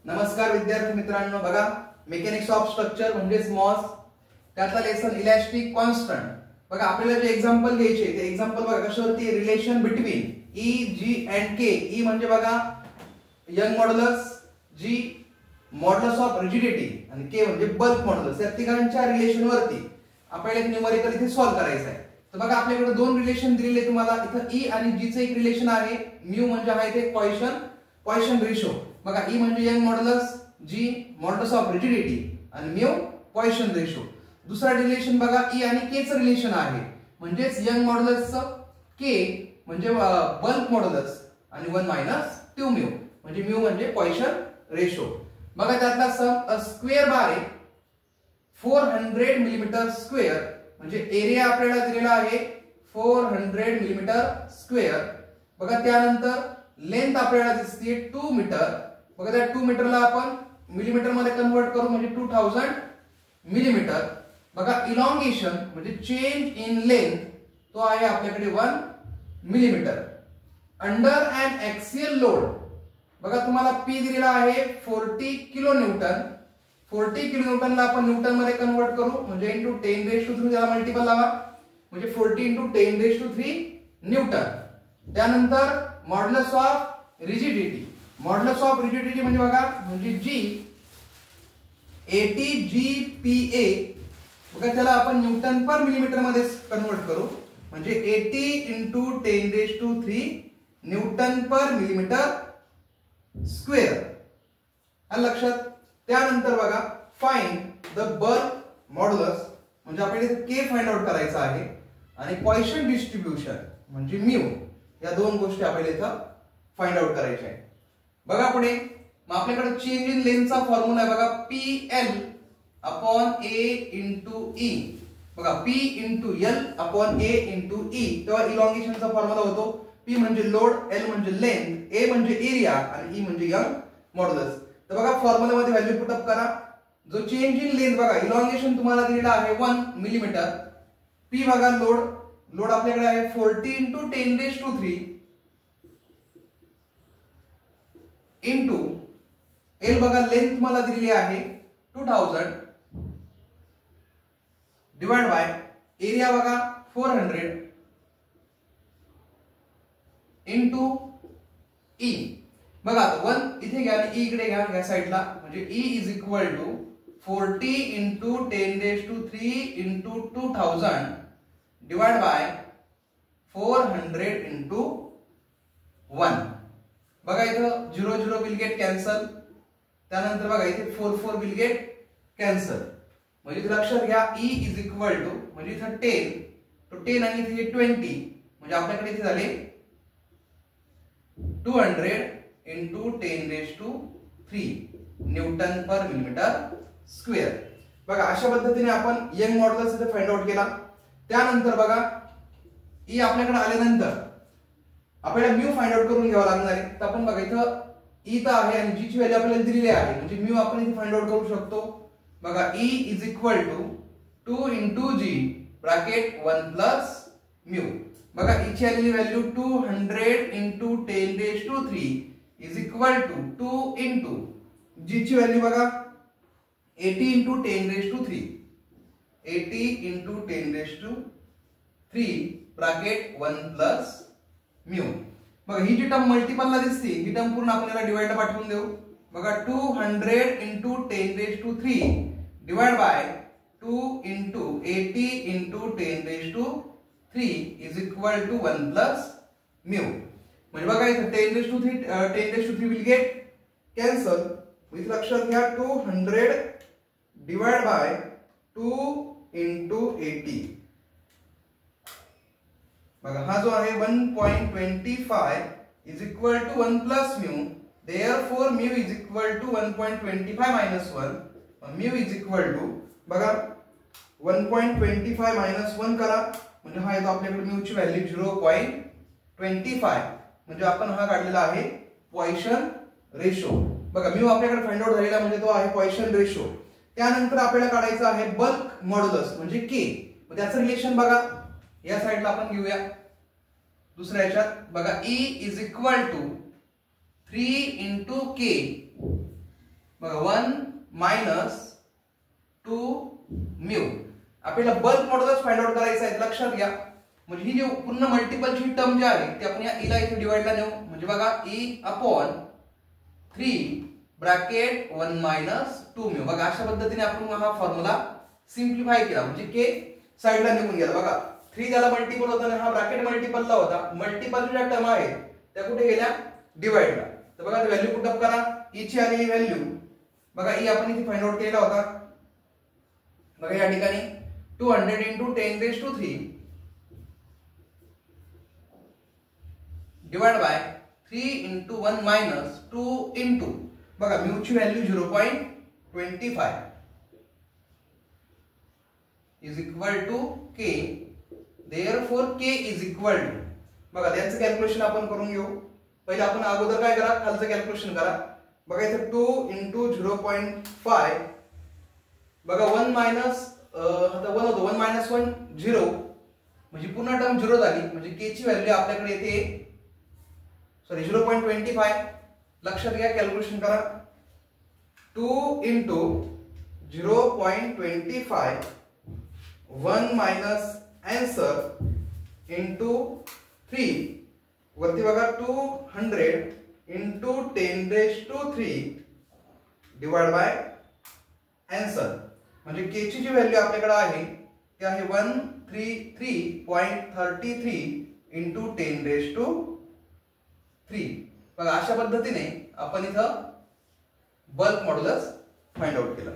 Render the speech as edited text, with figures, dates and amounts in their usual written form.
नमस्कार विद्यार्थी मित्रांनो, बघा मेकॅनिक्स ऑफ स्ट्रक्चर म्हणजेच मॉस त्यातला लेसन इलास्टिक कॉन्स्टंट. बघा आपल्याला जे एक्झाम्पल घ्यायचे ते एक्झाम्पल बघा कशावरती, relation between E G and K. E म्हणजे बघा Young modulus, G modulus of rigidity आणि के म्हणजे बल्क मॉड्युलस. या तिघांच्या रिलेशन वरती आपल्याला एक न्यूमरिकल इथे सॉल्व्ह करायचं आहे. तर बघा आपल्याकडे दोन रिलेशन दिलेले तुम्हाला. इथं ई आणि जी चं एक रिलेशन आहे. म्यू म्हणजे आहे ते पॉइसन रेशो. बघा ई म्हणजे Young modulus, G modulus of rigidity आणि म्यू पॉइसन रेशो. दुसरा रिलेशन बघा ई आणि के चं रिलेशन आहे, म्हणजेच यंग मॉड्युलसचं के म्हणजे बल्क मॉड्युलस आणि 1 मायनस 2 म्यू म्हणजे म्यू म्हणजे पॉइसन रेशो. बघा त्यातला सम स्क्वेअर बार आहे 400 मिलीमीटर स्क्वेअर, म्हणजे एरिया आपल्याला दिलेला आहे 400 मिलीमीटर स्क्वेअर. बघा त्यानंतर लेंथ आपल्याला दिसते 2 मीटर. बघा त्या 2 मीटरला आपण मिलीमीटर मध्ये कन्वर्ट करू म्हणजे 2000 मिलीमीटर. बघा इलॉंगेशन म्हणजे चेंज इन लेंथ तो आहे आपल्याकडे 1 मिलीमीटर. अंडर अन ऍक्सियल लोड बघा तुम्हाला पी दिलेला आहे 40 किलो न्यूटन. 40 किलो न्यूटनला आपण न्यूटन मध्ये कन्वर्ट करू म्हणजे इंटू 10⁻³ त्याला मल्टिपल लावा म्हणजे 40 इंटू 10⁻³ न्यूटन. त्यानंतर modulus of rigidity. Modulus of rigidity म्हणजे बघा म्हणजे जी 80 GPa. बघा त्याला आपण न्यूटन पर मिलीमीटर मध्ये कन्वर्ट करू म्हणजे 80 इंटू 10⁻³ न्यूटन पर मिलीमीटर स्क्वेअर. आलं लक्षात. त्यानंतर बघा फाइंड द बल्क मॉड्युलस म्हणजे आपल्याला के फाइंड आउट करायचा आहे आणि पॉइसन डिस्ट्रीब्यूशन म्हणजे म्यू या दोन गोष्टी आपल्याला इथं फाइंड आउट करायच्या आहे. बघा पुढे मग आपल्याकडे चेंज इन लेंथचा फॉर्म्युला आहे बघा PL upon A into E. बघा P into L upon A into E. तेव्हा इलॉंगेशनचा फॉर्म्युला होतो P म्हणजे लोड, L म्हणजे लेंथ, A म्हणजे एरिया आणि E म्हणजे यंग मॉड्युलस. तर बघा फॉर्म्युला मध्ये व्हॅल्यू पुट अप करा. जो चेंज इन लेंथ बघा इलॉंगेशन तुम्हाला दिलेला आहे 1 मिलीमीटर. P बघा लोड आपल्याकडे आहे 40 इंटू 10⁻³ इंटू L बघा लेंथ तुम्हाला दिलेली आहे 2000 डिवाइड बाय एरिया बघा 400 इंटू E. बघा 1 इथे घ्या आणि E इकडे घ्या या साइडला म्हणजे E is equal to 40 into 10⁻³ into 2000 divide by 400 into 1. बघा इथं 0 विल गेट कॅन्सल. त्यानंतर बघा इथे 4 विल गेट कॅन्सल म्हणजे इथे लक्षात घ्या E इज इक्वल टू म्हणजे इथं 10 तो 10 आणि इथे 20 म्हणजे आपल्याकडे इथे झाले 200 इंटू 10⁻³ न्यूटन पर मिलीमीटर स्क्वेअर. बघा अशा पद्धतीने आपण यंग मॉड्युलस इथे फाइंड आउट केला. त्यानंतर बघा ई आपल्याकडे आल्यानंतर आपल्याला म्यू फाइंड आउट करून घ्यावा लागणार आहे. तर आपण बघा इथं ई तर आहे आणि जी ची व्हॅल्यू आपल्याला दिलेली आहे म्हणजे म्यू आपण इथे फाइंड आउट करू शकतो. बघा E is equal to 2 into G bracket 1 plus mu. बघा इथे आलेली value 200 into 10⁻³ is equal to 2 into G ची व्हॅल्यू बघा 80 into 10⁻³ 80 into 10⁻³ bracket 1 plus mu. बघा ही जी टर्म मल्टिपलला दिसते ही टर्म पूर्ण आपल्याला डिवाइडला पाठवून देऊ. बघा 200 into 10⁻³ divide by 2 into 80 into 10⁻³ is equal to 1 plus mu. म्हणजे बघा इथे 10⁻³ विल गेट कॅन्सल. इथे लक्षात घ्या 200 डिवाइड बाय 2 इंटू 80. बघा हा जो आहे 1.25 is equal to 1 plus mu. Therefore mu is equal to 1.25 minus 1. Mu is equal to बघा 1.25 मायनस 1 करा म्हणजे हा येतो आपल्याकडे म्यू ची व्हॅल्यू 0.25 म्हणजे आपण हा काढलेला आहे पॉइसन रेशो. बघा म्यू आपल्याकडे फाइंड आउट झालेला म्हणजे तो आहे पॉइसन रेशो. त्यानंतर आपल्याला काढायचं आहे बल्क मॉड्युलस म्हणजे के. त्याचं रिलेशन बघा या साइडला आपण घेऊया. दुसऱ्या याच्यात बघा E is equal to 3 into K बघा 1 मायनस 2 म्यू. आपल्याला बल्क मॉड्युलस फाइंड आउट करायचं आहे, लक्षात घ्या. म्हणजे ही जी पूर्ण मल्टिपलची टर्म जी आहे ती आपण या ईला इथे डिवाइडला नेऊ. म्हणजे बघा ई अपॉन 3 ब्रॅकेट 1 मायनस 2 म्यू. बघा अशा पद्धतीने आपण हा फॉर्म्युला सिम्प्लिफाय केला. म्हणजे के साइडला निघून गेला. बघा 3 त्याला मल्टिपल होता आणि हा ब्रॅकेट मल्टिपलला होता. मल्टिपलच्या ज्या टर्म आहेत त्या कुठे गेल्या? डिवाइडला. तर बघा व्हॅल्यू पुट अप करा. ई ची आलेली व्हॅल्यू बघा ई आपण इथे फाइंड आउट केलेला होता. बघा या ठिकाणी 200 into 10 raised to 3 divide by 3 into 1 minus 2 into बघा म्यू ची value 0.25 is equal to k. therefore k is equal to बघा त्याचं कॅल्क्युलेशन आपण करून घेऊ. पहिले आपण अगोदर काय करा, खालचं कॅल्क्युलेशन करा. बघा इथे 2 into 0.5 बघा 1 मायनस आता 1 होतं 1 मायनस 1 0 म्हणजे पूर्ण टर्म 0 झाली. म्हणजे k ची व्हॅल्यू आपल्याकडे येते सॉरी 0.25. लक्षात घ्या, कॅल्क्युलेशन करा. 2 into 0.25 1 मायनस आन्सर इंटू 3 वरती बघा 200 into 10 raised to 3 divide by answer. म्हणजे के ची जी व्हॅल्यू आपल्याकडे आहे ती आहे 133.33 into 10 raised to 3. बघा अशा पद्धतीने आपण इथं बल्क मॉड्युलस फाइंड आउट केलं.